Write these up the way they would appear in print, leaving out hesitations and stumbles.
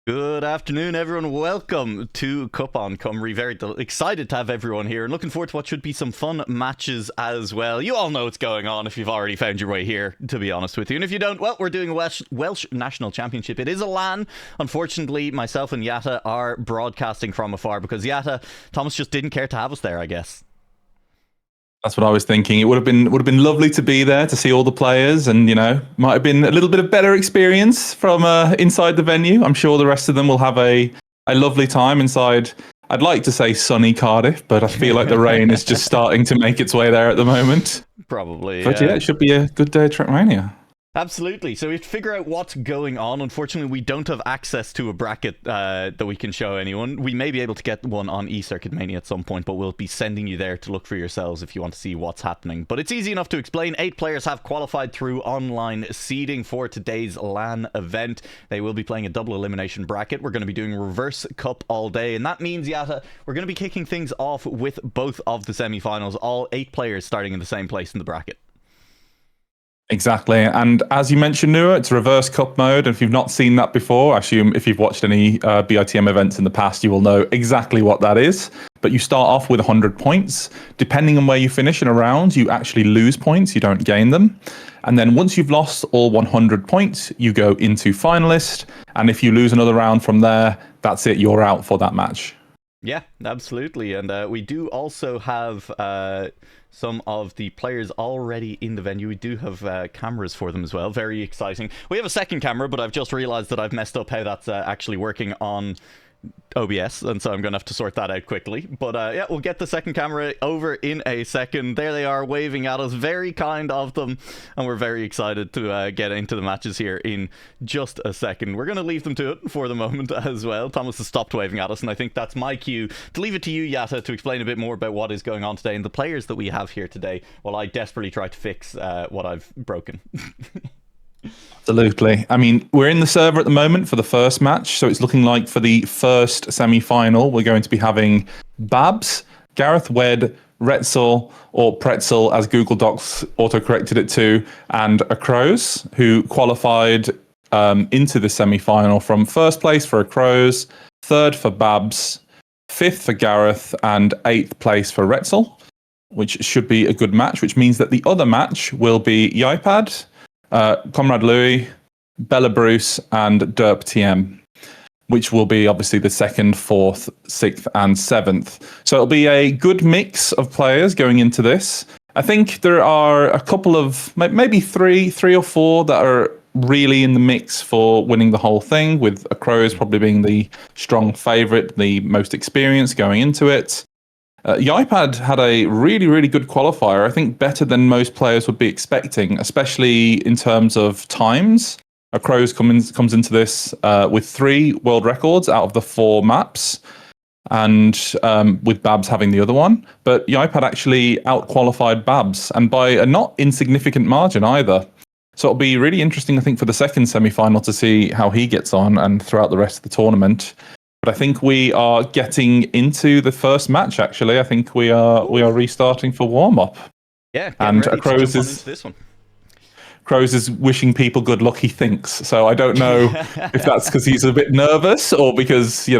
Good afternoon, everyone. Welcome to Cwpan Cymru. Very excited to have everyone here and looking forward to what should be some fun matches as well. You all know what's going on if you've already found your way here, to be honest with you. And if you don't, well, we're doing a Welsh National Championship. It is a LAN. Unfortunately, myself and Yatta are broadcasting from afar because Thomas just didn't care to have us there, I guess. That's what I was thinking. It would have been lovely to be there to see all the players, and might have been a little bit of better experience from inside the venue. I'm sure the rest of them will have a lovely time inside. I'd like to say sunny Cardiff, but I feel like the rain is just starting to make its way there at the moment. Probably. But yeah, it should be a good day at Trackmania. Absolutely. So we have to figure out what's going on. Unfortunately, we don't have access to a bracket that we can show anyone. We may be able to get one on eCircuit Mania at some point, but we'll be sending you there to look for yourselves if you want to see what's happening. But it's easy enough to explain. 8 players have qualified through online seeding for today's LAN event. They will be playing a double elimination bracket. We're going to be doing reverse cup all day, and that means, Yatta, we're going to be kicking things off with both of the semi-finals, all 8 players starting in the same place in the bracket. Exactly. And as you mentioned, Nua, it's reverse cup mode. And if you've not seen that before, I assume if you've watched any BITM events in the past, you will know exactly what that is. But you start off with 100 points. Depending on where you finish in a round, you actually lose points. You don't gain them. And then once you've lost all 100 points, you go into finalist. And if you lose another round from there, that's it. You're out for that match. Yeah, absolutely. And we do also have some of the players already in the venue. We do have cameras for them as well. Very exciting. We have a second camera, but I've just realized that I've messed up how that's actually working on OBS, and so I'm going to have to sort that out quickly. But yeah, we'll get the second camera over in a second. There they are waving at us. Very kind of them, and we're very excited to get into the matches here in just a second. We're going to leave them to it for the moment as well. Thomas has stopped waving at us, and I think that's my cue to leave it to you, Yatta, to explain a bit more about what is going on today and the players that we have here today, while I desperately try to fix what I've broken. Absolutely. I mean, we're in the server at the moment for the first match, so it's looking like for the first semi-final, we're going to be having Babz, garethwed, retzal, or pretzel, as Google Docs auto-corrected it to, and Acrose, who qualified into the semi-final from first place for Acrose, third for Babz, fifth for Gareth, and 8th place for retzal, which should be a good match, which means that the other match will be Yipad, Comrade Louis, Bella Bruce, and Derp TM, which will be obviously the 2nd, 4th, 6th, and 7th. So it'll be a good mix of players going into this. I think there are a couple of, maybe three or four that are really in the mix for winning the whole thing, with Acrose probably being the strong favourite, the most experienced going into it. Yipad had a really, really good qualifier. I think better than most players would be expecting, especially in terms of times. Acrose comes into this with 3 world records out of the 4 maps, and with Babz having the other one. But Yipad actually out-qualified Babz, and by a not insignificant margin either. So it'll be really interesting, I think, for the second semi-final to see how he gets on and throughout the rest of the tournament. But I think we are getting into the first match, actually. I think we are restarting for warm-up. Yeah, and Acrose is this one. Acrose is wishing people good luck, he thinks. So I don't know if that's because he's a bit nervous or because, he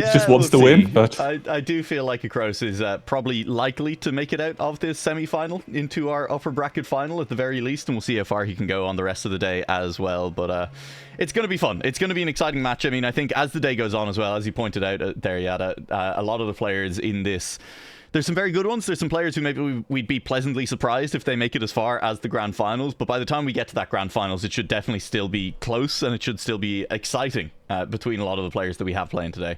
just wants to win. But I do feel like Acrose is probably likely to make it out of this semi-final into our upper bracket final at the very least, and we'll see how far he can go on the rest of the day as well. But it's going to be fun. It's going to be an exciting match. I mean, I think as the day goes on as well, as you pointed out there, Yatta, a lot of the players in this, there's some very good ones. There's some players who maybe we'd be pleasantly surprised if they make it as far as the grand finals. But by the time we get to that grand finals, it should definitely still be close, and it should still be exciting between a lot of the players that we have playing today.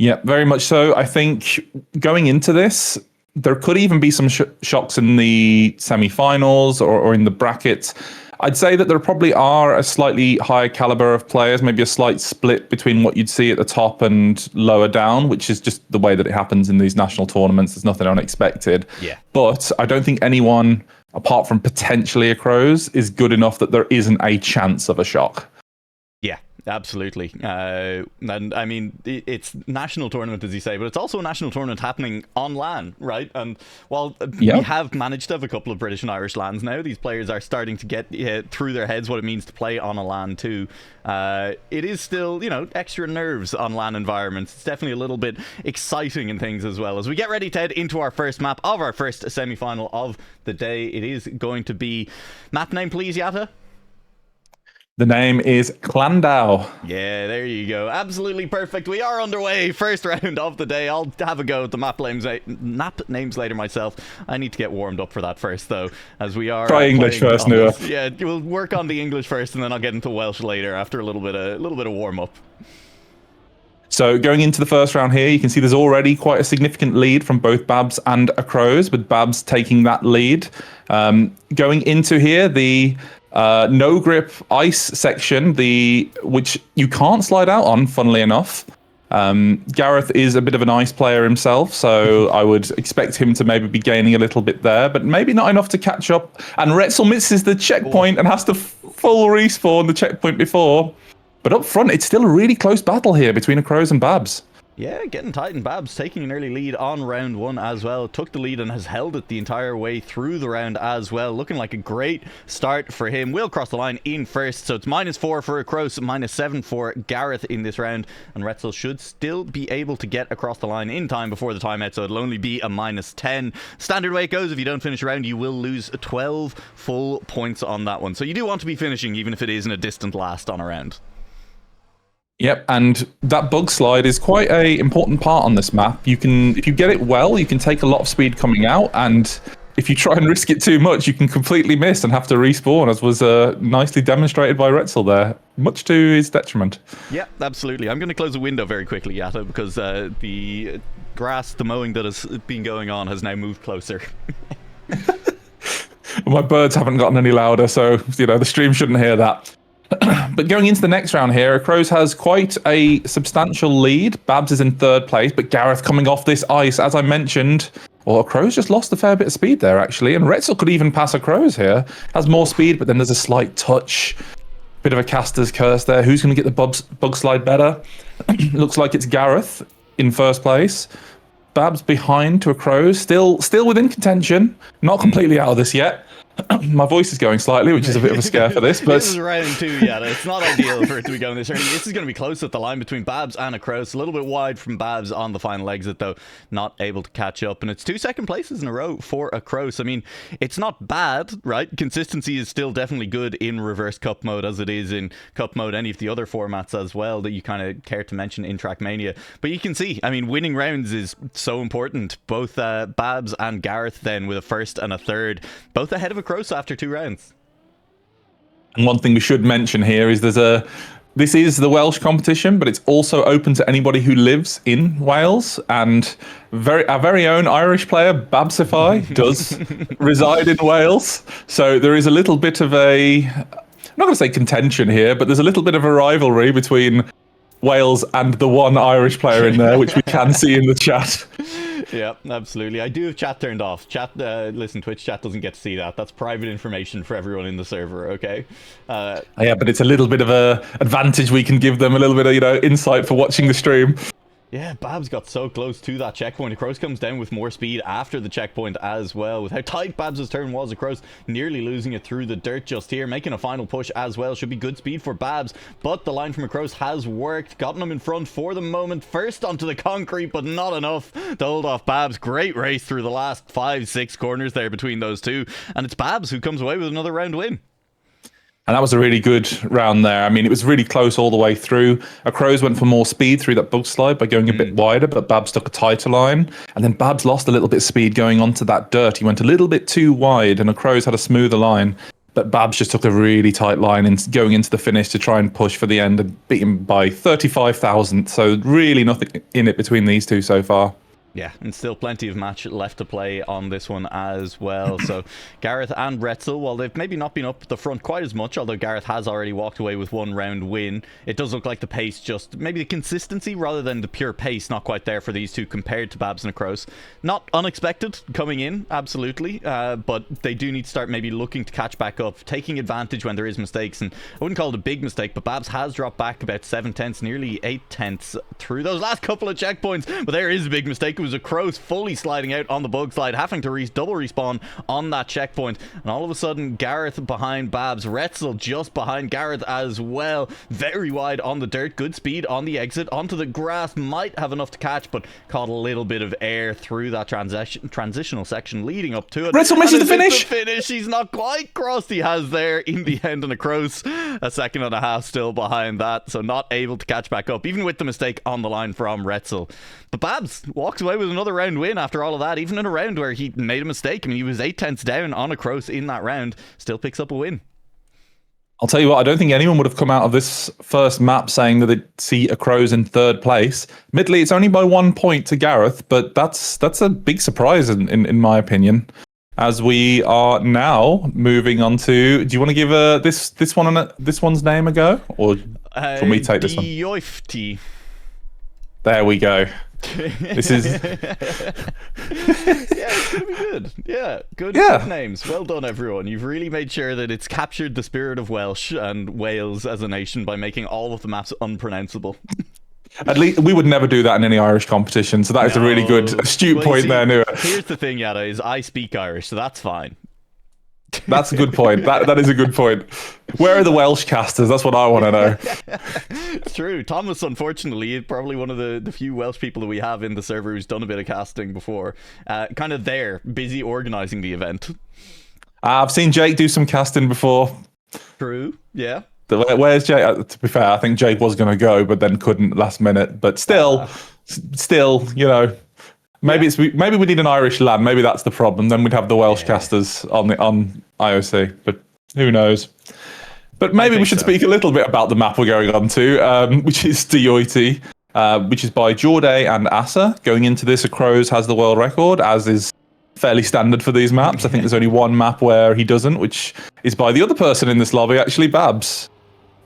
Yeah, very much so. I think going into this, there could even be some shocks in the semi-finals or in the brackets. I'd say that there probably are a slightly higher caliber of players, maybe a slight split between what you'd see at the top and lower down, which is just the way that it happens in these national tournaments. There's nothing unexpected. Yeah. But I don't think anyone, apart from potentially Acrose, is good enough that there isn't a chance of a shock. Yeah, Absolutely. And I mean, it's national tournament, as you say, but it's also a national tournament happening on LAN, right? And while we have managed to have a couple of British and Irish LANs now, these players are starting to get through their heads what it means to play on a LAN too. It is still, extra nerves on LAN environments. It's definitely a little bit exciting and things as well. As we get ready to head into our first map of our first semi-final of the day, it is going to be... Map name, please, Yata? The name is Llandow. Yeah, there you go. Absolutely perfect. We are underway. First round of the day. I'll have a go at the map names later myself. I need to get warmed up for that first, though, as we are... Try English first, Nua. Yeah, we'll work on the English first, and then I'll get into Welsh later after a little bit of warm-up. So going into the first round here, you can see there's already quite a significant lead from both Babz and Acrose, with Babz taking that lead. Going into here, the... no grip ice section, which you can't slide out on, funnily enough. Gareth is a bit of an ice player himself, so I would expect him to maybe be gaining a little bit there, but maybe not enough to catch up. And Retzal misses the checkpoint and has to full respawn the checkpoint before. But up front, it's still a really close battle here between Acrose and Babz. Yeah, getting tight, and Babz taking an early lead on round one as well. Took the lead and has held it the entire way through the round as well. Looking like a great start for him. Will cross the line in first, so it's -4 for Acrose, -7 for Gareth in this round. And Retzal should still be able to get across the line in time before the timeout, so it'll only be a -10. Standard way it goes, if you don't finish a round, you will lose 12 full points on that one. So you do want to be finishing, even if it is in a distant last on a round. Yep, and that bug slide is quite a important part on this map. If you get it well, you can take a lot of speed coming out, and if you try and risk it too much, you can completely miss and have to respawn, as was nicely demonstrated by Retzal there, much to his detriment. Yeah, absolutely. I'm going to close the window very quickly, Yatta, because the grass, the mowing that has been going on has now moved closer. My birds haven't gotten any louder, so the stream shouldn't hear that. But going into the next round here, Acrose has quite a substantial lead. Babz is in third place, but Gareth coming off this ice, as I mentioned. Well, Acrose just lost a fair bit of speed there, actually, and Retzal could even pass Acrose here. Has more speed, but then there's a slight touch. Bit of a caster's curse there. Who's going to get the bug slide better? Looks like it's Gareth in first place. Babz behind to Acrose, still within contention. Not completely out of this yet. My voice is going slightly, which is a bit of a scare for this. But this is round two, yeah. It's not ideal for it to be going this early. This is going to be close at the line between Babz and Acrose. A little bit wide from Babz on the final exit, though. Not able to catch up. And it's 2 second places in a row for Acrose. I mean, it's not bad, right? Consistency is still definitely good in reverse cup mode, as it is in cup mode, any of the other formats as well that you kind of care to mention in Trackmania. But you can see, I mean, winning rounds is so important. Both Babz and Gareth then with a first and a third, both ahead of Acrose after 2 rounds. And one thing we should mention here is this is the Welsh competition, but it's also open to anybody who lives in Wales. And our very own Irish player, Babzify, does reside in Wales. So there is a little bit of I'm not going to say contention here, but there's a little bit of a rivalry between Wales and the one Irish player in there, which we can see in the chat. Yeah, absolutely. I do have chat turned off. Listen, Twitch chat doesn't get to see that. That's private information for everyone in the server, okay? Yeah, but it's a little bit of a advantage we can give them, a little bit of, insight for watching the stream. Yeah, Babz got so close to that checkpoint. Acrose comes down with more speed after the checkpoint as well. With how tight Babz's turn was, Acrose nearly losing it through the dirt just here. Making a final push as well. Should be good speed for Babz, but the line from Acrose has worked. Gotten him in front for the moment. First onto the concrete, but not enough to hold off Babz. Great race through the last 5-6 corners there between those two. And it's Babz who comes away with another round win. And that was a really good round there. I mean, it was really close all the way through. Acrose went for more speed through that bug slide by going a bit wider, but Babz took a tighter line. And then Babz lost a little bit of speed going onto that dirt. He went a little bit too wide, and Acrose had a smoother line. But Babz just took a really tight line and going into the finish to try and push for the end and beat him by 35,000. So really nothing in it between these two so far. Yeah, and still plenty of match left to play on this one as well. So Gareth and Retzal, while they've maybe not been up the front quite as much, although Gareth has already walked away with 1 round win, it does look like the pace, just maybe the consistency rather than the pure pace, not quite there for these two compared to Babz and Acrose. Not unexpected coming in, absolutely, but they do need to start maybe looking to catch back up, taking advantage when there is mistakes. And I wouldn't call it a big mistake, but Babz has dropped back about 7 tenths, nearly 8 tenths through those last couple of checkpoints. But there is a big mistake. It was Acrose fully sliding out on the bug slide, having to double respawn on that checkpoint, and all of a sudden Gareth behind Babz, Retzal just behind Gareth as well, very wide on the dirt, good speed on the exit, onto the grass, might have enough to catch, but caught a little bit of air through that transitional section leading up to it. Retzal misses the finish. He's not quite crossed, he has there in the end, and Acrose a second and a half still behind that, so not able to catch back up, even with the mistake on the line from Retzal. But Babz walks away with another round win after all of that, even in a round where he made a mistake. I mean, he was 8 tenths down on Acrose in that round, still picks up a win. I'll tell you what, I don't think anyone would have come out of this first map saying that they'd see Acrose in 3rd place. Admittedly, it's only by 1 point to Gareth, but that's a big surprise in my opinion. As we are now moving on to, do you want to give this one's name a go, or can we take this one? Deity. There we go. This is yeah, it's gonna be good. Yeah, good names. Well done, everyone. You've really made sure that it's captured the spirit of Welsh and Wales as a nation by making all of the maps unpronounceable. At least we would never do that in any Irish competition, so that is a really good, astute point there, Nua. Here's the thing, Yada, is I speak Irish, so that's fine. That's a good point. That is a good point. Where are the Welsh casters? That's what I want to know. It's true. Thomas, unfortunately, is probably one of the few Welsh people that we have in the server who's done a bit of casting before. Kind of there, busy organising the event. I've seen Jake do some casting before. True, yeah. Where's Jake? To be fair, I think Jake was going to go, but then couldn't last minute. But still, you know, maybe we need an Irish lad. Maybe that's the problem. Then we'd have the Welsh casters on IOC. But who knows? But maybe we should speak a little bit about the map we're going on to, which is Deity, which is by Jorday and Asa. Going into this, Acrose has the world record, as is fairly standard for these maps. I think there's only one map where he doesn't, which is by the other person in this lobby, actually, Babz.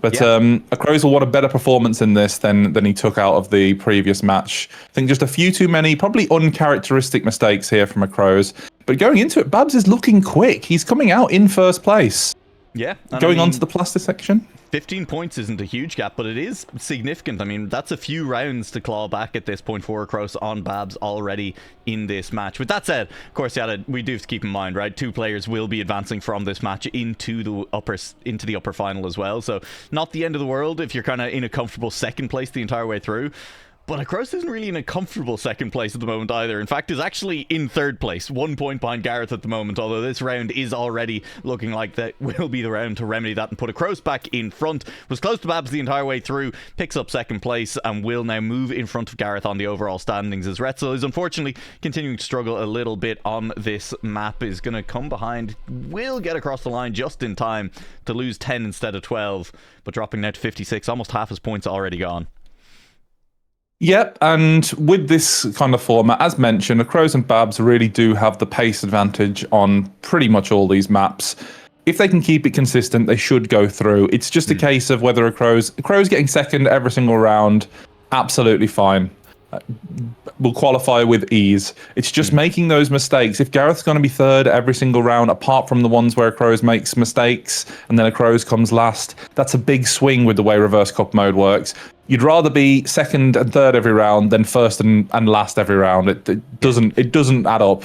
But Acrose will want a better performance in this than he took out of the previous match. I think just a few too many, probably uncharacteristic mistakes here from Acrose. But going into it, Babz is looking quick. He's coming out in 1st place. Yeah. Going on to the plaster section. 15 points isn't a huge gap, but it is significant. I mean, that's a few rounds to claw back at this point for Acrose on Babz already in this match. With that said, of course, we do have to keep in mind, right? 2 players will be advancing from this match into the upper final as well. So not the end of the world if you're kind of in a comfortable 2nd place the entire way through. But Acrose isn't really in a comfortable 2nd place at the moment either. In fact, is actually in 3rd place, 1 point behind Gareth at the moment, although this round is already looking like that will be the round to remedy that and put Acrose back in front. Was close to Babz the entire way through, picks up 2nd place, and will now move in front of Gareth on the overall standings, as Retzal is unfortunately continuing to struggle a little bit on this map. Is going to come behind, will get across the line just in time to lose 10 instead of 12, but dropping now to 56, almost half his points already gone. Yep, and with this kind of format, as mentioned, Acrose and Babz really do have the pace advantage on pretty much all these maps. If they can keep it consistent, they should go through. It's just a case of whether Acrose getting 2nd every single round, absolutely fine. Will qualify with ease. It's just making those mistakes. If Gareth's going to be 3rd every single round, apart from the ones where Acrose makes mistakes and then Acrose comes last, that's a big swing with the way reverse cup mode works. You'd rather be 2nd and 3rd every round than 1st and last every round. It doesn't add up.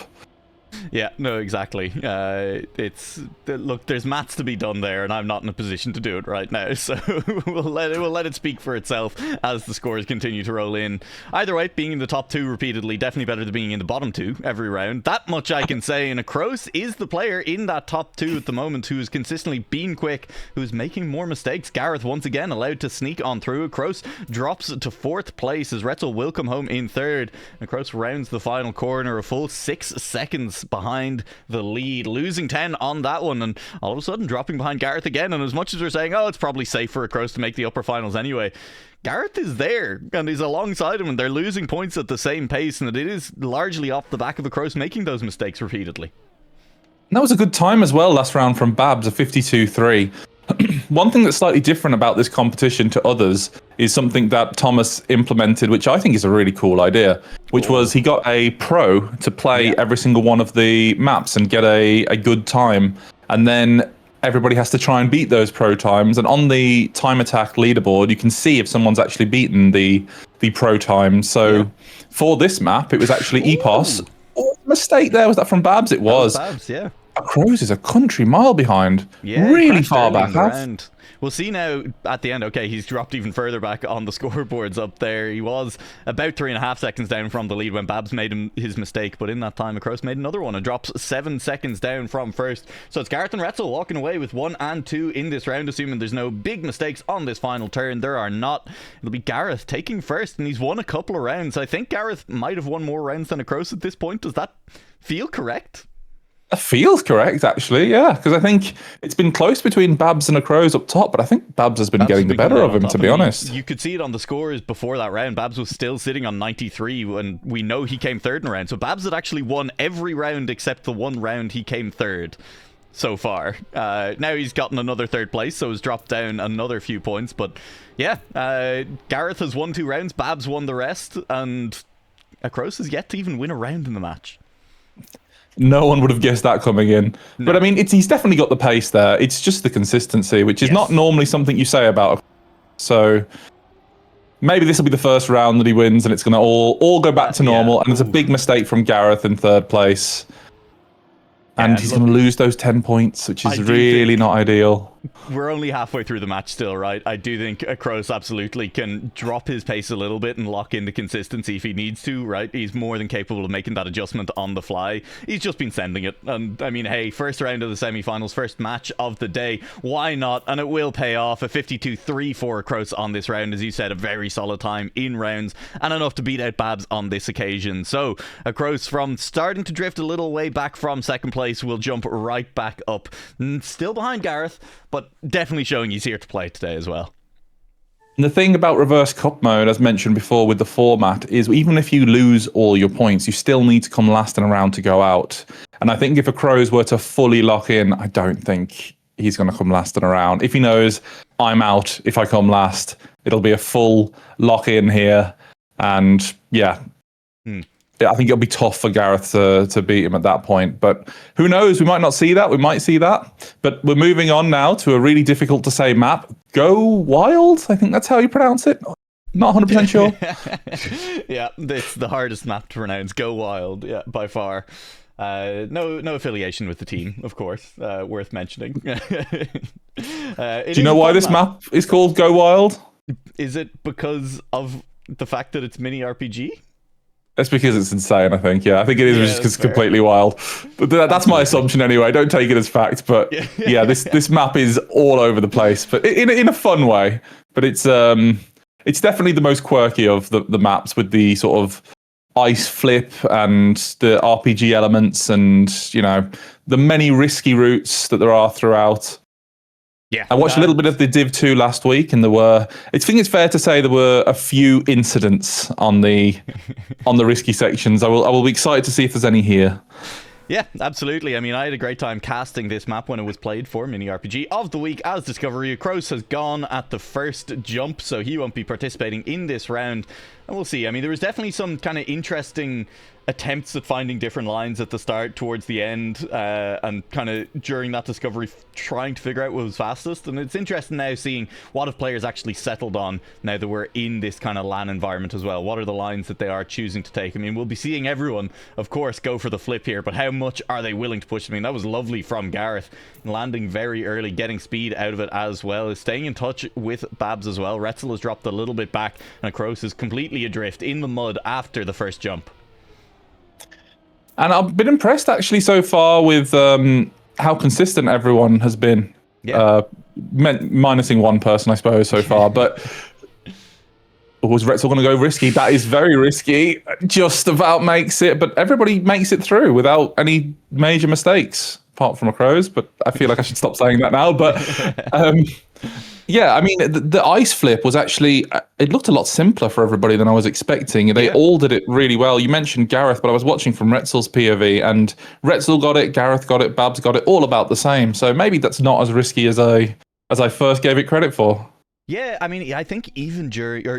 Yeah, no, exactly. Look, there's maths to be done there, and I'm not in a position to do it right now, so we'll let it speak for itself as the scores continue to roll in. Either way, being in the top 2 repeatedly, definitely better than being in the bottom 2 every round. That much I can say, and Acrose is the player in that top 2 at the moment who has consistently been quick, who's making more mistakes. Gareth once again allowed to sneak on through. Acrose drops to 4th place as Retzal will come home in 3rd. Acrose rounds the final corner a full 6 seconds behind the lead, losing 10 on that one, and all of a sudden dropping behind Gareth again. And as much as we're saying, oh, it's probably safe for Acrose to make the upper finals anyway, Gareth is there and he's alongside him, and they're losing points at the same pace, and it is largely off the back of Acrose making those mistakes repeatedly. And that was a good time as well last round from Babz, a 52-3. One thing that's slightly different about this competition to others is something that Thomas implemented, which I think is a really cool idea, which was he got a pro to play every single one of the maps and get a good time. And then everybody has to try and beat those pro times. And on the time attack leaderboard, you can see if someone's actually beaten the pro time. So for this map, it was actually Epos. Oh, mistake there. Was that from Babz? It was. That was Babz, yeah. Acrose is a country mile behind. Yeah, really far back. We'll see now at the end. Okay, he's dropped even further back on the scoreboards up there. He was about 3.5 seconds down from the lead when Babz made his mistake, but in that time, Acrose made another one and drops 7 seconds down from first. So it's Gareth and retzal walking away with 1 and 2 in this round, assuming there's no big mistakes on this final turn. There are not. It'll be Gareth taking first, and he's won a couple of rounds. I think Gareth might have won more rounds than Acrose at this point. Does that feel correct? That feels correct, actually, yeah, because I think it's been close between Babz and Acrose up top, but I think Babz has been getting the better of him, to be honest. You could see it on the scores before that round. Babz was still sitting on 93 when we know he came third in a round. So Babz had actually won every round except the one round he came third so far. Now he's gotten another third place, so he's dropped down another few points. But yeah, Gareth has won 2 rounds, Babz won the rest, and Acrose has yet to even win a round in the match. No one would have guessed that coming in. No. But I mean, he's definitely got the pace there. It's just the consistency, which is not normally something you say about. So maybe this will be the first round that he wins, and it's going to all go back to normal. And there's a big mistake from Gareth in third place. And he's going to lose those 10 points, which is really not ideal. We're only halfway through the match still, right? I do think Acrose absolutely can drop his pace a little bit and lock in the consistency if he needs to, right? He's more than capable of making that adjustment on the fly. He's just been sending it. And I mean, hey, first round of the semi-finals, first match of the day. Why not? And it will pay off. A 52-3 for Acrose on this round. As you said, a very solid time in rounds and enough to beat out Babz on this occasion. So Acrose, from starting to drift a little way back from second place, will jump right back up. Still behind Gareth, but definitely showing he's here to play today as well. And the thing about reverse cup mode, as mentioned before with the format, is even if you lose all your points, you still need to come last in a round to go out. And I think if Acrose were to fully lock in, I don't think he's going to come last in a round. If he knows, I'm out if I come last, it'll be a full lock in here. And yeah, I think it'll be tough for Gareth to beat him at that point. But who knows? We might not see that. We might see that. But we're moving on now to a really difficult to say map. Go Wild? I think that's how you pronounce it. Not 100% sure. Yeah, it's the hardest map to pronounce. Go Wild, yeah, by far. No affiliation with the team, of course. Worth mentioning. Do you know why this map is called Go Wild? Is it because of the fact that it's mini RPG? It's because it's insane, I think. Yeah, I think it is just because it's completely wild. But that's my assumption anyway. Don't take it as fact. But yeah, this map is all over the place, but in a fun way. But it's definitely the most quirky of the maps, with the sort of ice flip and the RPG elements, and you know, the many risky routes that there are throughout. Yeah, I watched a little bit of the Div 2 last week, and I think it's fair to say there were a few incidents on the risky sections. I will be excited to see if there's any here. Yeah, absolutely. I mean, I had a great time casting this map when it was played for Mini RPG of the Week as Discovery. Acrose has gone at the first jump, so he won't be participating in this round. And we'll see. I mean, there was definitely some kind of interesting attempts at finding different lines at the start, towards the end, and kind of during that discovery trying to figure out what was fastest. And it's interesting now seeing what have players actually settled on now that we're in this kind of LAN environment as well. What are the lines that they are choosing to take? I mean, we'll be seeing everyone, of course, go for the flip here, but how much are they willing to push? I mean, that was lovely from Gareth, landing very early, getting speed out of it as well, is staying in touch with Babz as well. Retzal has dropped a little bit back, and Acrose is completely adrift in the mud after the first jump. And I've been impressed actually so far with how consistent everyone has been. Yeah. Minusing one person, I suppose, so far. But was Retzal going to go risky? That is very risky. Just about makes it, but everybody makes it through without any major mistakes, apart from Acrose. But I feel like I should stop saying that now. But yeah, I mean, the ice flip was actually, it looked a lot simpler for everybody than I was expecting. They all did it really well. You mentioned Gareth, but I was watching from Retzal's POV, and Retzal got it, Gareth got it, Babz got it, all about the same. So maybe that's not as risky as I first gave it credit for. Yeah, I mean, I think even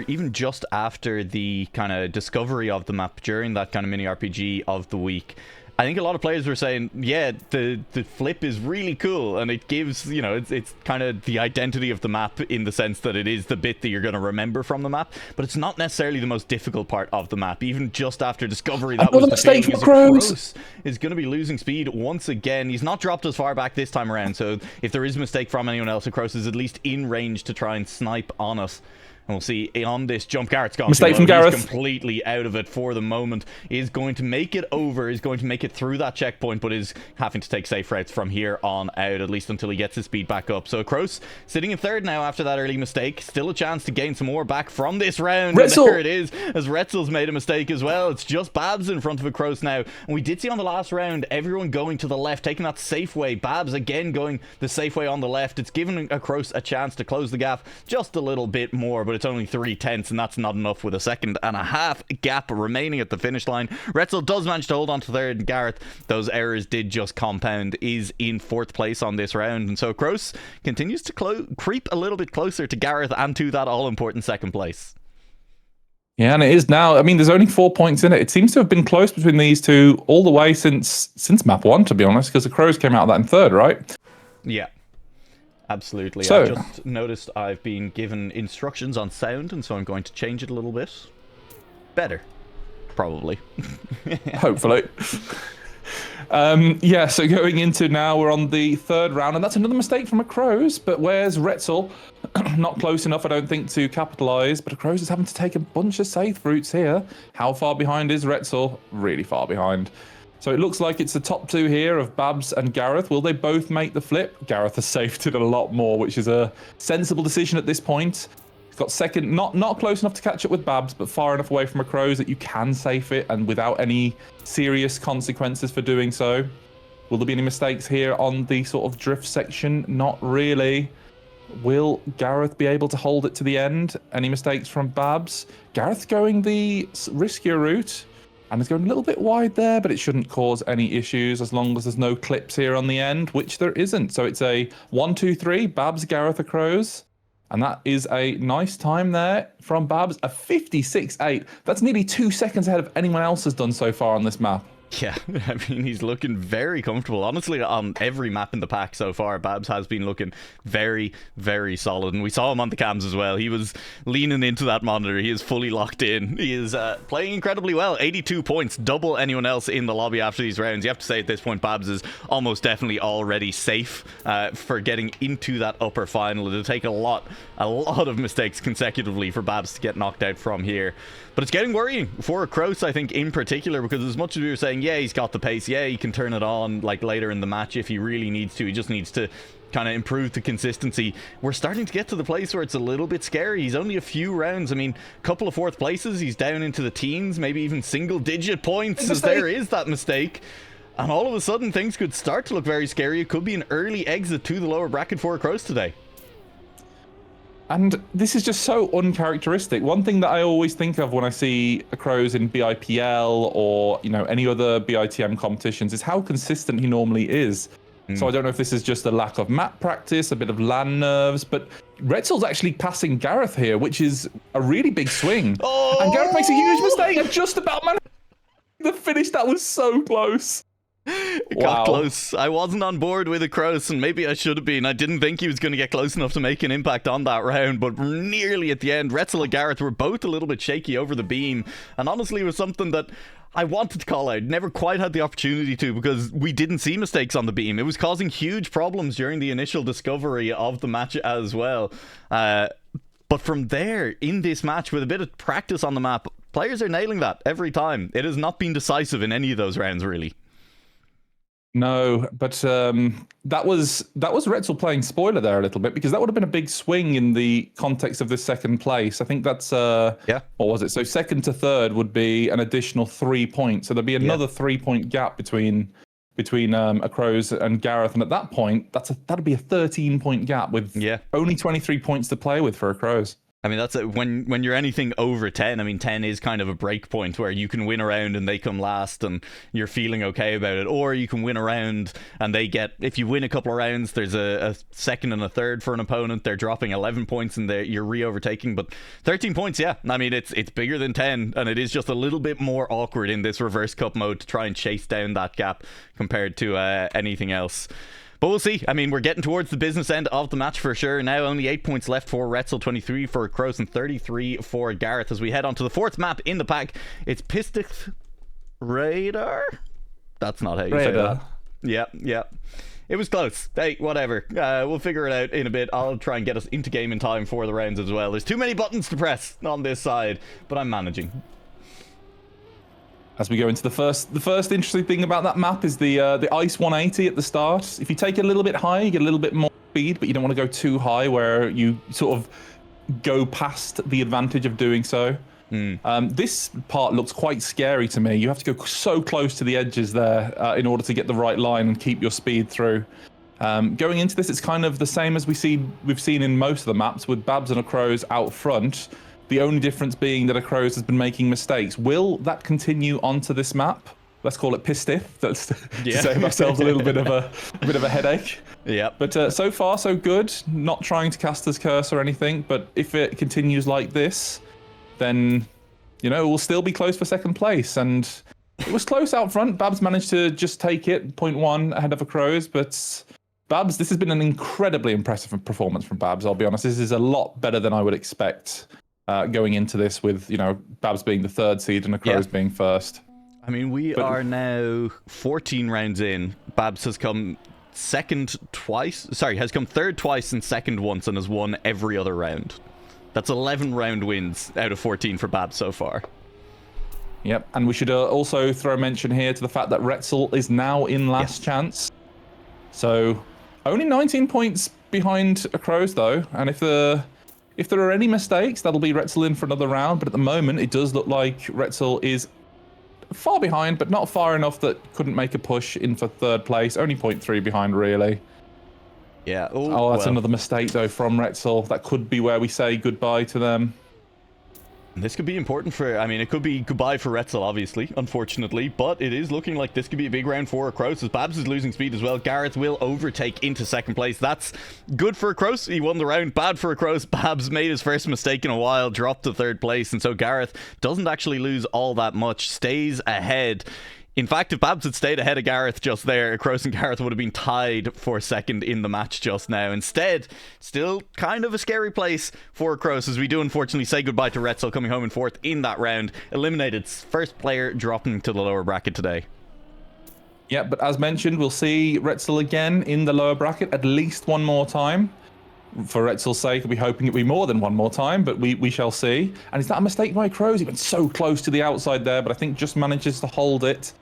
even just after the kind of discovery of the map during that kind of mini RPG of the week, I think a lot of players were saying, yeah, the flip is really cool, and it gives, you know, it's kind of the identity of the map in the sense that it is the bit that you're going to remember from the map, but it's not necessarily the most difficult part of the map. Even just after discovery, that was the mistake for Acrose is going to be losing speed once again. He's not dropped as far back this time around, so if there is a mistake from anyone else, Acrose is at least in range to try and snipe on us. And we'll see on this jump. Gareth's gone. Mistake from Gareth. He's completely out of it for the moment. Is going to make it over. Is going to make it through that checkpoint, but is having to take safe routes from here on out, at least until he gets his speed back up. So Acrose sitting in third now after that early mistake. Still a chance to gain some more back from this round. Retzal. And there it is, as Retzal's made a mistake as well. It's just Babz in front of Acrose now. And we did see on the last round, everyone going to the left, taking that safe way. Babz again going the safe way on the left. It's given Acrose a chance to close the gap just a little bit more, but it's only 3/10, and that's not enough with a 1.5 second gap remaining at the finish line. Retzal does manage to hold on to third, and Gareth, those errors did just compound, is in fourth place on this round. And so Acrose continues to creep a little bit closer to Gareth and to that all-important second place. Yeah, and it is now. I mean, there's only 4 points in it. It seems to have been close between these two all the way since map 1, to be honest, because Acrose came out of that in third, right? Yeah. Absolutely. So, I just noticed I've been given instructions on sound, and so I'm going to change it a little bit. Better. Probably. Hopefully. Yeah, so going into now, we're on the third round, and that's another mistake from Acrose, but where's Retzal? Not close enough, I don't think, to capitalise, but Acrose is having to take a bunch of safe routes here. How far behind is Retzal? Really far behind. So it looks like it's the top two here of Babz and Gareth. Will they both make the flip? Gareth has safed it a lot more, which is a sensible decision at this point. He's got second, not close enough to catch up with Babz, but far enough away from Acrose that you can safe it and without any serious consequences for doing so. Will there be any mistakes here on the sort of drift section? Not really. Will Gareth be able to hold it to the end? Any mistakes from Babz? Gareth going the riskier route. And it's going a little bit wide there, but it shouldn't cause any issues as long as there's no clips here on the end, which there isn't. So it's a 1-2-3, Babz, Gareth, Acrose. And that is a nice time there from Babz, a 56.8. That's nearly 2 seconds ahead of anyone else has done so far on this map. Yeah, I mean, he's looking very comfortable. Honestly, on every map in the pack so far, Babz has been looking very, very solid. And we saw him on the cams as well. He was leaning into that monitor. He is fully locked in. He is playing incredibly well. 82 points, double anyone else in the lobby after these rounds. You have to say at this point, Babz is almost definitely already safe for getting into that upper final. It'll take a lot of mistakes consecutively for Babz to get knocked out from here. But it's getting worrying for Acrose, I think, in particular, because as much as we were saying, yeah, he's got the pace, yeah, he can turn it on like later in the match if he really needs to. He just needs to kind of improve the consistency. We're starting to get to the place where it's a little bit scary. He's only a few rounds. I mean, a couple of fourth places, he's down into the teens, maybe even single-digit points, as there is that mistake. And all of a sudden, things could start to look very scary. It could be an early exit to the lower bracket for Acrose today. And this is just so uncharacteristic. One thing that I always think of when I see Acrose in BIPL or, you know, any other BITM competitions is how consistent he normally is. So I don't know if this is just a lack of map practice, a bit of land nerves, but Retzal's actually passing Gareth here, which is a really big swing. Oh! And Gareth makes a huge mistake and just about managed the finish. That was so close. It got close. I wasn't on board with Acrose, and maybe I should have been. I didn't think he was going to get close enough to make an impact on that round, but nearly at the end, Retzal and Gareth were both a little bit shaky over the beam, and honestly it was something that I wanted to call out, never quite had the opportunity to, because we didn't see mistakes on the beam. It was causing huge problems during the initial discovery of the match as well. But from there, in this match, with a bit of practice on the map, players are nailing that every time. It has not been decisive in any of those rounds, really. No, but that was Retzal playing spoiler there a little bit, because that would have been a big swing in the context of this second place. I think that's Yeah. what was it? So second to third would be an additional 3 points. So there'd be another 3-point gap between Acrose and Gareth, and at that point, that'd be a 13-point gap with only 23 points to play with for Acrose. I mean, that's when you're anything over 10. I mean, 10 is kind of a break point where you can win a round and they come last and you're feeling okay about it, or you can win a round and they get, if you win a couple of rounds, there's a second and a third for an opponent. They're dropping 11 points and you're re-overtaking. But 13 points, yeah. I mean, it's bigger than 10, and it is just a little bit more awkward in this reverse cup mode to try and chase down that gap compared to anything else. But we'll see. I mean, we're getting towards the business end of the match for sure. Now only 8 points left for Retzal, 23 for Acrose, and 33 for Gareth. As we head on to the fourth map in the pack, it's Pistyll Rhaeadr? That's not how you say that. Yeah. It was close. Hey, whatever. We'll figure it out in a bit. I'll try and get us into game in time for the rounds as well. There's too many buttons to press on this side, but I'm managing. As we go into the first interesting thing about that map is the ice 180 at the start. If you take it a little bit higher, you get a little bit more speed, but you don't want to go too high where you sort of go past the advantage of doing so. This part looks quite scary to me. You have to go so close to the edges there in order to get the right line and keep your speed through. Going into this, it's kind of the same as we've seen in most of the maps, with Babz and Acrose out front. The only difference being that Acrose has been making mistakes. Will that continue onto this map? Let's call it Pistyll. That's to save ourselves a little bit of a headache. Yeah. But so far so good. Not trying to cast his curse or anything. But if it continues like this, then we'll still be close for second place. And it was close out front. Babz managed to just take it 0.1 ahead of Acrose, but Babz, this has been an incredibly impressive performance from Babz. I'll be honest. This is a lot better than I would expect. Going into this with, Babz being the third seed and Acrose being first. I mean, we are now 14 rounds in. Babz has come has come third twice and second once and has won every other round. That's 11 round wins out of 14 for Babz so far. Yep, and we should also throw a mention here to the fact that Retzal is now in last chance. So, only 19 points behind Acrose though, and if there are any mistakes, that'll be Retzal in for another round. But at the moment, it does look like Retzal is far behind, but not far enough that couldn't make a push in for third place. Only 0.3 behind, really. Yeah. That's another mistake, though, from Retzal. That could be where we say goodbye to them. This could be important it could be goodbye for Retzal, obviously, unfortunately, but it is looking like this could be a big round for Acrose, as Babz is losing speed as well. Gareth will overtake into second place. That's good for Acrose. He won the round. Bad for Acrose. Babz made his first mistake in a while, dropped to third place, and so Gareth doesn't actually lose all that much, stays ahead. In fact, if Babz had stayed ahead of Gareth just there, Acrose and Gareth would have been tied for second in the match just now. Instead, still kind of a scary place for Acrose, as we do unfortunately say goodbye to Retzal, coming home in fourth in that round. Eliminated, first player dropping to the lower bracket today. Yeah, but as mentioned, we'll see Retzal again in the lower bracket at least one more time. For Retzal's sake, we'll be hoping it'll be more than one more time, but we shall see. And is that a mistake by Acrose? He went so close to the outside there, but I think just manages to hold it.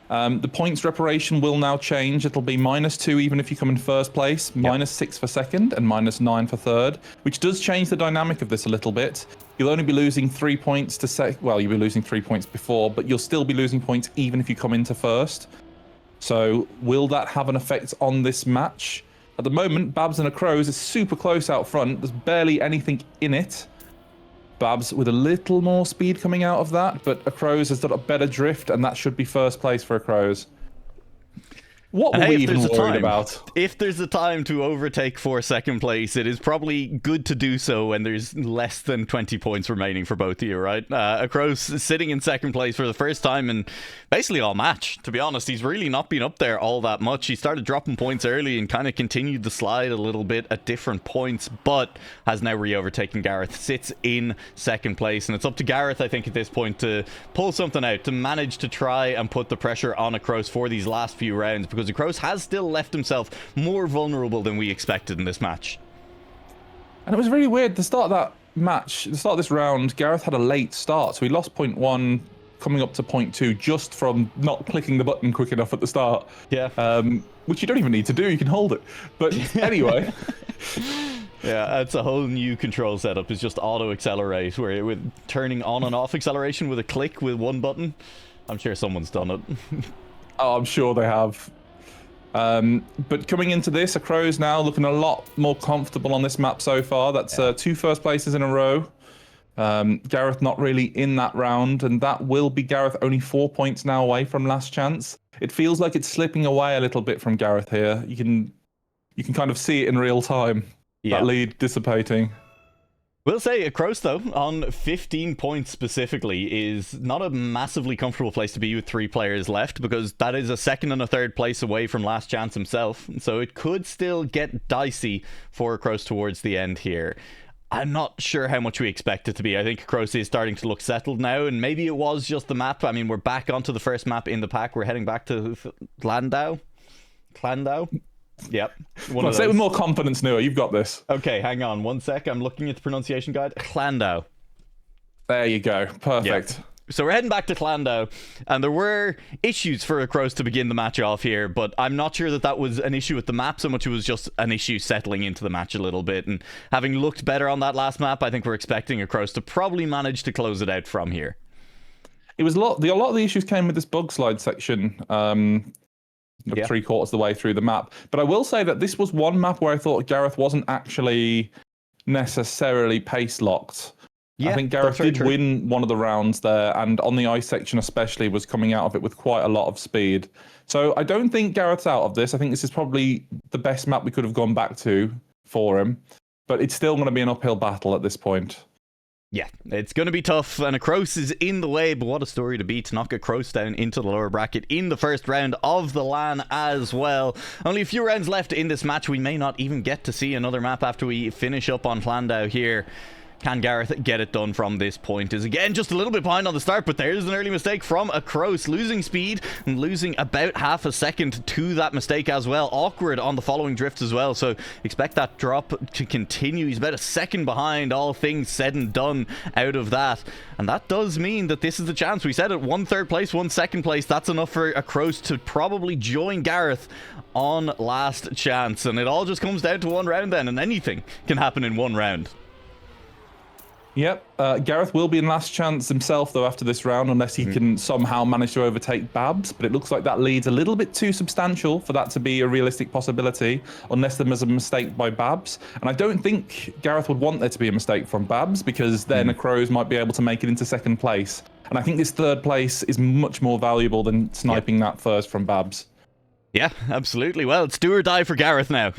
The points reparation will now change. It'll be -2 even if you come in first place, -6 for second, and -9 for third, which does change the dynamic of this a little bit. You'll only be losing 3 points to you'll be losing 3 points before, but you'll still be losing points even if you come into first. So will that have an effect on this match? At the moment, Babz and Acrose is super close out front. There's barely anything in it. Babz with a little more speed coming out of that, but Acrose has got a better drift, and that should be first place for Acrose. What were we even worried about? If there's a time to overtake for second place, it is probably good to do so when there's less than 20 points remaining for both of you, right? Acrose sitting in second place for the first time in basically all match, to be honest. He's really not been up there all that much. He started dropping points early and kind of continued the slide a little bit at different points, but has now re-overtaken Gareth, sits in second place, and it's up to Gareth, I think, at this point to pull something out, to manage to try and put the pressure on Acrose for these last few rounds, because Acrose has still left himself more vulnerable than we expected in this match. And it was really weird. The start of that match, the start of this round, Gareth had a late start, so he lost 0.1 coming up to point 2 just from not clicking the button quick enough at the start. Yeah. Which you don't even need to do, you can hold it. But anyway. Yeah, it's a whole new control setup. It's just auto accelerate, where with turning on and off acceleration with a click with one button. I'm sure someone's done it. Oh, I'm sure they have. But coming into this, Acrose now looking a lot more comfortable on this map so far. That's 2 first places in a row. Gareth not really in that round, and that will be Gareth only 4 points now away from last chance. It feels like it's slipping away a little bit from Gareth here. You can kind of see it in real time. Yeah. That lead dissipating. We'll say Acrose, though, on 15 points specifically, is not a massively comfortable place to be with 3 players left, because that is a 2nd and a 3rd place away from last chance himself. So it could still get dicey for Acrose towards the end here. I'm not sure how much we expect it to be. I think Acrose is starting to look settled now, and maybe it was just the map. I mean, we're back onto the first map in the pack. We're heading back to Llandow. Yep. Well, say it with more confidence, Nua. You've got this. Okay, hang on 1 sec. I'm looking at the pronunciation guide. Llandow. There you go. Perfect. Yep. So we're heading back to Llandow, and there were issues for Acrose to begin the match off here, but I'm not sure that that was an issue with the map so much. It was just an issue settling into the match a little bit, and having looked better on that last map, I think we're expecting Acrose to probably manage to close it out from here. It was a lot of the issues came with this bug slide section. 3/4 of the way through the map. But I will say that this was one map where I thought Gareth wasn't actually necessarily pace locked. Yeah, I think Gareth did win one of the rounds there, and on the ice section especially was coming out of it with quite a lot of speed. So I don't think Gareth's out of this. I think this is probably the best map we could have gone back to for him. But it's still going to be an uphill battle at this point. Yeah, it's going to be tough, and Acrose is in the way, but what a story to beat, to knock Acrose down into the lower bracket in the first round of the LAN as well. Only a few rounds left in this match. We may not even get to see another map after we finish up on Llandow here. Can Gareth get it done from this point? Is again just a little bit behind on the start, but there's an early mistake from Acrose, losing speed and losing about half a second to that mistake as well. Awkward on the following drift as well, so expect that drop to continue. He's about a second behind, all things said and done out of that, and that does mean that this is the chance. We said it, 1 3rd place, 1 2nd place. That's enough for Acrose to probably join Gareth on last chance, and it all just comes down to 1 round then, and anything can happen in 1 round. Yep, Gareth will be in last chance himself, though, after this round, unless he can somehow manage to overtake Babz. But it looks like that lead's a little bit too substantial for that to be a realistic possibility, unless there was a mistake by Babz. And I don't think Gareth would want there to be a mistake from Babz, because then Acrose might be able to make it into 2nd place. And I think this 3rd place is much more valuable than sniping that first from Babz. Yeah, absolutely. Well, it's do or die for Gareth now.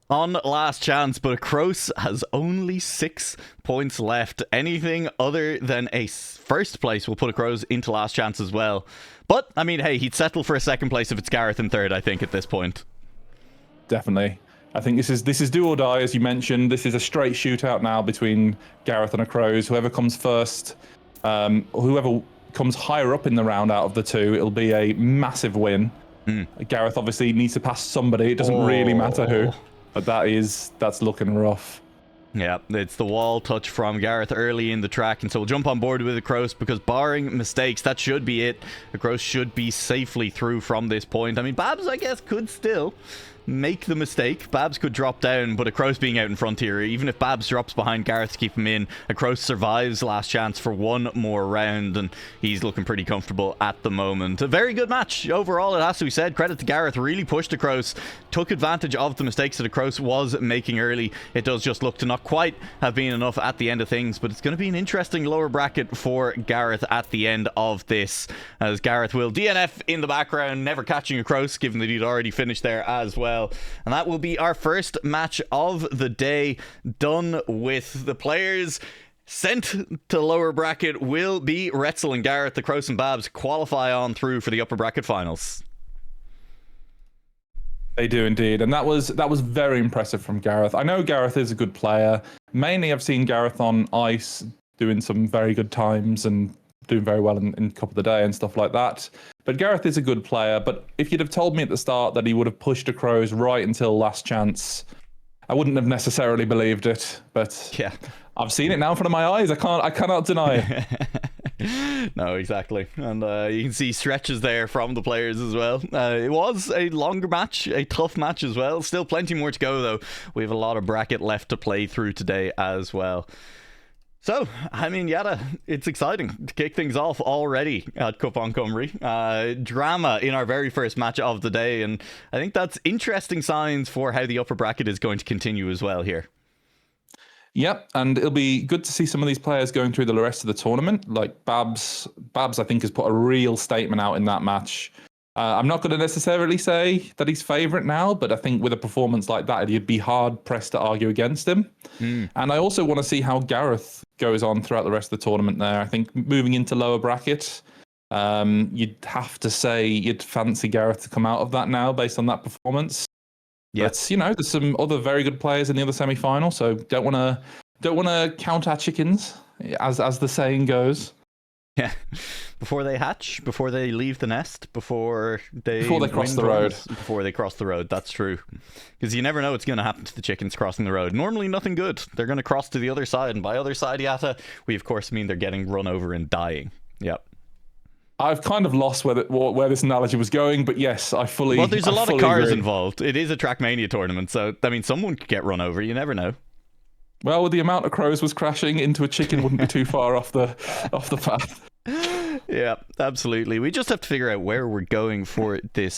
On last chance, but Acrose has only 6 points left. Anything other than a 1st place will put Acrose into last chance as well. But, I mean, hey, he'd settle for a 2nd place if it's Gareth in 3rd, I think, at this point. Definitely. I think this is do or die, as you mentioned. This is a straight shootout now between Gareth and Acrose. Whoever comes first, whoever comes higher up in the round out of the 2, it'll be a massive win. Gareth obviously needs to pass somebody. It doesn't really matter who. But that's looking rough. Yeah, it's the wall touch from Gareth early in the track, and so we'll jump on board with Acrose, because barring mistakes, that should be it. Acrose should be safely through from this point. I mean, Babz, I guess, could still make the mistake. Babz could drop down, but Acrose being out in front here, even if Babz drops behind Gareth to keep him in, Acrose survives last chance for 1 more round, and he's looking pretty comfortable at the moment. A very good match overall, it has to be said. Credit to Gareth, really pushed Acrose, took advantage of the mistakes that Acrose was making early. It does just look to not quite have been enough at the end of things, but it's going to be an interesting lower bracket for Gareth at the end of this, as Gareth will DNF in the background, never catching Acrose, given that he'd already finished there as well. And that will be our first match of the day done with. The players sent to lower bracket will be Retzal and Gareth. The Acrose and Babz qualify on through for the upper bracket finals. They do indeed, and that was very impressive from Gareth. I know Gareth is a good player. Mainly I've seen Gareth on ice doing some very good times and doing very well in Cup of the Day and stuff like that. But Gareth is a good player, but if you'd have told me at the start that he would have pushed Acrose right until last chance, I wouldn't have necessarily believed it. But yeah, I've seen it now in front of my eyes. I cannot deny it. No, exactly. And you can see stretches there from the players as well. It was a longer match, a tough match as well. Still plenty more to go, though. We have a lot of bracket left to play through today as well. So, I mean, Yata, it's exciting to kick things off already at Cwpan Cymru. Drama in our very first match of the day, and I think that's interesting signs for how the upper bracket is going to continue as well here. Yep, and it'll be good to see some of these players going through the rest of the tournament. Like Babz, I think, has put a real statement out in that match. I'm not going to necessarily say that he's favourite now, but I think with a performance like that, you'd be hard-pressed to argue against him. And I also want to see how Gareth goes on throughout the rest of the tournament there. I think moving into lower bracket, you'd have to say you'd fancy Gareth to come out of that now based on that performance. Yeah. But, there's some other very good players in the other semi-final, so don't want to count our chickens, as the saying goes. Yeah, before they hatch, before they leave the nest, before they cross the road. Before they cross the road, that's true. Because you never know what's going to happen to the chickens crossing the road. Normally nothing good. They're going to cross to the other side, and by other side, Yata, we of course mean they're getting run over and dying. Yep. I've kind of lost where this analogy was going, but yes, I fully Well, there's a lot of cars agree. involved. It is a Trackmania tournament, so, I mean, someone could get run over. You never know. Well, with the amount of crows was crashing into a chicken wouldn't be too far off the path. Yeah, absolutely. We just have to figure out where we're going for this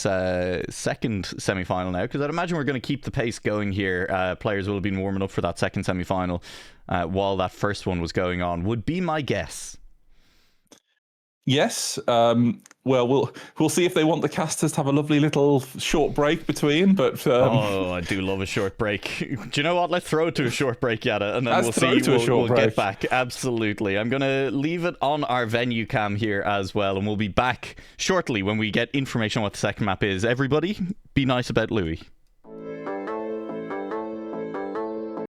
second semi-final now, because I'd imagine we're going to keep the pace going here. Players will have been warming up for that second semi-final while that first one was going on, would be my guess. Yes. Well, we'll see if they want the casters to have a lovely little short break between. But oh, I do love a short break. Do you know what? Let's throw it to a short break, Yata, and then we'll see. We'll get back. Absolutely. I'm gonna leave it on our venue cam here as well, and we'll be back shortly when we get information on what the second map is. Everybody, be nice about Louis.